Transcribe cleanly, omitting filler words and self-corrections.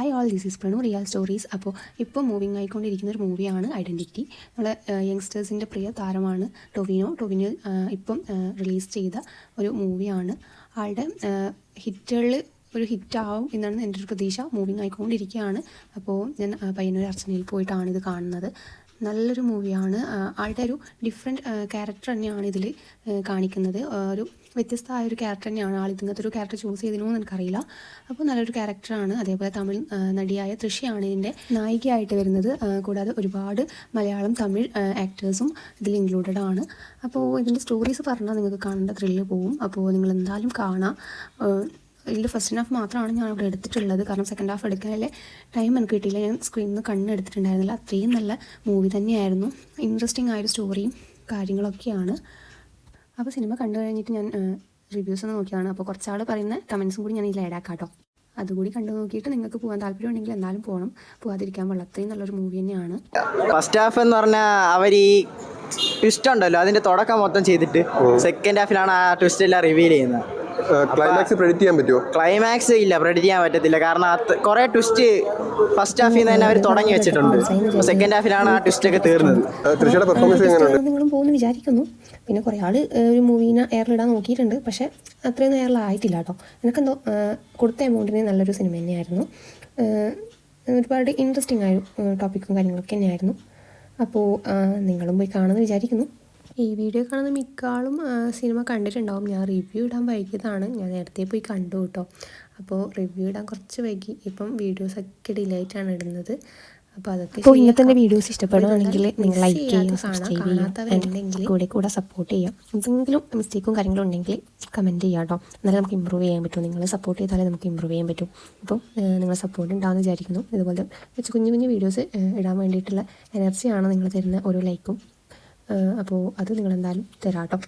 Hi all, this is Pranu real stories. അപ്പോൾ ഇപ്പോൾ moving ആയിക്കൊണ്ടിരിക്കുന്ന ഒരു മൂവിയാണ് ഐഡൻറ്റിറ്റി. നമ്മളെ യങ്സ്റ്റേഴ്സിൻ്റെ പ്രിയ താരമാണ് ടൊവിനോ ഇപ്പം റിലീസ് ചെയ്ത ഒരു മൂവിയാണ്. ആളുടെ ഹിറ്റുകളിൽ ഒരു ഹിറ്റാവും എന്നാണ് എൻ്റെ ഒരു പ്രതീക്ഷ. മൂവിങ് ആയിക്കൊണ്ടിരിക്കുകയാണ്. അപ്പോൾ ഞാൻ പയ്യന്നൂർ അർച്ചനയിൽ പോയിട്ടാണ് ഇത് കാണുന്നത്. നല്ലൊരു മൂവിയാണ്. ആളുടെ ഒരു ഡിഫറെൻറ്റ് ക്യാരക്ടർ തന്നെയാണ് ഇതിൽ കാണിക്കുന്നത്. ഒരു വ്യത്യസ്തമായ ഒരു ക്യാരക്ടർ തന്നെയാണ് ആൾ ഇതിനകത്ത് ഒരു ക്യാരക്ടർ ചൂസ് ചെയ്തിരുന്നു എന്ന് എനിക്കറിയില്ല. അപ്പോൾ നല്ലൊരു ക്യാരക്ടറാണ്. അതേപോലെ തമിഴ് നടിയായ തൃഷയാണ് ഇതിൻ്റെ നായികയായിട്ട് വരുന്നത്. കൂടാതെ ഒരുപാട് മലയാളം തമിഴ് ആക്ടേഴ്സും ഇതിൽ ഇൻക്ലൂഡഡ് ആണ്. അപ്പോൾ ഇതിൻ്റെ സ്റ്റോറീസ് പറഞ്ഞാൽ നിങ്ങൾക്ക് കാണേണ്ട ത്രില്ല് പോവും. അപ്പോൾ നിങ്ങൾ എന്തായാലും കാണാം. ഇതിൽ ഫസ്റ്റ് ഹാഫ് മാത്രമാണ് ഞാൻ ഇവിടെ എടുത്തിട്ടുള്ളത്. കാരണം സെക്കൻഡ് ഹാഫ് എടുക്കാനുള്ള ടൈം എനിക്ക് കിട്ടിയില്ല. ഞാൻ സ്ക്രീനിൽ നിന്ന് കണ്ണെടുത്തിട്ടുണ്ടായിരുന്നില്ല. അത്രയും നല്ല മൂവി തന്നെയായിരുന്നു. ഇൻട്രസ്റ്റിംഗ് ആയൊരു സ്റ്റോറിയും കാര്യങ്ങളൊക്കെയാണ്. അപ്പോൾ സിനിമ കണ്ടു കഴിഞ്ഞിട്ട് ഞാൻ റിവ്യൂസ് ഒന്ന് നോക്കിയതാണ്. അപ്പോൾ കുറച്ചാൾ പറയുന്ന കമൻസും കൂടി ഞാൻ ഇതിൽ ആഡ് ആക്കാം കേട്ടോ. അതുകൂടി കണ്ടു നോക്കിയിട്ട് നിങ്ങൾക്ക് പോകാൻ താല്പര്യം ഉണ്ടെങ്കിൽ എന്നാലും പോകണം. പോകാതിരിക്കാൻ പാടില്ല. അത്രയും നല്ലൊരു മൂവി തന്നെയാണ്. ഫസ്റ്റ് ഹാഫ് എന്ന് പറഞ്ഞാൽ അവർ ഈ ട്വിസ്റ്റ് ഉണ്ടല്ലോ അതിൻ്റെ തുടക്കം മൊത്തം ചെയ്തിട്ട് സെക്കൻഡ് ഹാഫിലാണ് ആ ട്വിസ്റ്റ് എല്ലാം റിവീൽ ചെയ്യുന്നത്. ക്ലൈമാക്സ് പ്രെഡിക്റ്റ് ചെയ്യാൻ പറ്റുമോ? ക്ലൈമാക്സ് ഇല്ല, പ്രെഡിക്റ്റ് ചെയ്യാൻ പറ്റത്തില്ല. കാരണം കുറേ ട്വിസ്റ്റ് ഫസ്റ്റ് ഹാഫിൽ നിന്ന് തന്നെ അവർ തുടങ്ങി വെച്ചിട്ടുണ്ട്. സെക്കൻഡ് ഹാഫിലാണ് ആ ട്വിസ്റ്റ് ഒക്കെ തീർന്നത്. തൃശ്ശൂരുടെ പെർഫോമൻസ് എങ്ങനെയുണ്ട്? നിങ്ങളും പോകുന്നു വിചാരിക്കുന്നു. പിന്നെ കുറേ ആൾ ഒരു മൂവീനെ എയറിലിടാൻ നോക്കിയിട്ടുണ്ട്. പക്ഷേ അത്രയൊന്നും എയറിലായിട്ടില്ല കേട്ടോ. എനിക്കെന്തോ കൊടുത്ത എമൗണ്ടിന് നല്ലൊരു സിനിമ തന്നെയായിരുന്നു. ഒരുപാട് ഇൻട്രസ്റ്റിംഗ് ആയ ടോപ്പിക്കും കാര്യങ്ങളൊക്കെ തന്നെയായിരുന്നു. അപ്പോൾ നിങ്ങളും പോയി കാണുമെന്ന് വിചാരിക്കുന്നു. ഈ വീഡിയോ കാണുന്ന മിക്കാളും സിനിമ കണ്ടിട്ടുണ്ടാവും. ഞാൻ റിവ്യൂ ഇടാൻ വൈകിയതാണ്. ഞാൻ നേരത്തെ പോയി കണ്ടു കേട്ടോ. അപ്പോൾ റിവ്യൂ ഇടാൻ കുറച്ച് വൈകി. ഇപ്പം വീഡിയോസൊക്കെ ഡിലേ ആയിട്ടാണ് ഇടുന്നത്. അപ്പോൾ അതൊക്കെ ഇപ്പോൾ ഇന്നത്തെ എൻ്റെ വീഡിയോസ് ഇഷ്ടപ്പെടുകയാണെങ്കിൽ നിങ്ങൾ ലൈക്ക് ചെയ്യുക, സബ്സ്ക്രൈബ് ചെയ്യുക, കൂടെ സപ്പോർട്ട് ചെയ്യുക. എന്തെങ്കിലും മിസ്റ്റേക്കും കാര്യങ്ങളും ഉണ്ടെങ്കിൽ കമൻറ്റ് ചെയ്യുക കേട്ടോ. എന്നാലും നമുക്ക് ഇമ്പ്രൂവ് ചെയ്യാൻ പറ്റും. നിങ്ങൾ സപ്പോർട്ട് ചെയ്താലേ നമുക്ക് ഇമ്പ്രൂവ് ചെയ്യാൻ പറ്റും. അപ്പോൾ നിങ്ങൾ സപ്പോർട്ട് ഉണ്ടാകുമെന്ന് വിചാരിക്കുന്നു. ഇതുപോലെ കുഞ്ഞു കുഞ്ഞു വീഡിയോസ് ഇടാൻ വേണ്ടിയിട്ടുള്ള എനർജിയാണ് നിങ്ങൾ തരുന്ന ഓരോ ലൈക്കും. അപ്പോൾ അത് നിങ്ങളെന്തായാലും തരാം കേട്ടോ.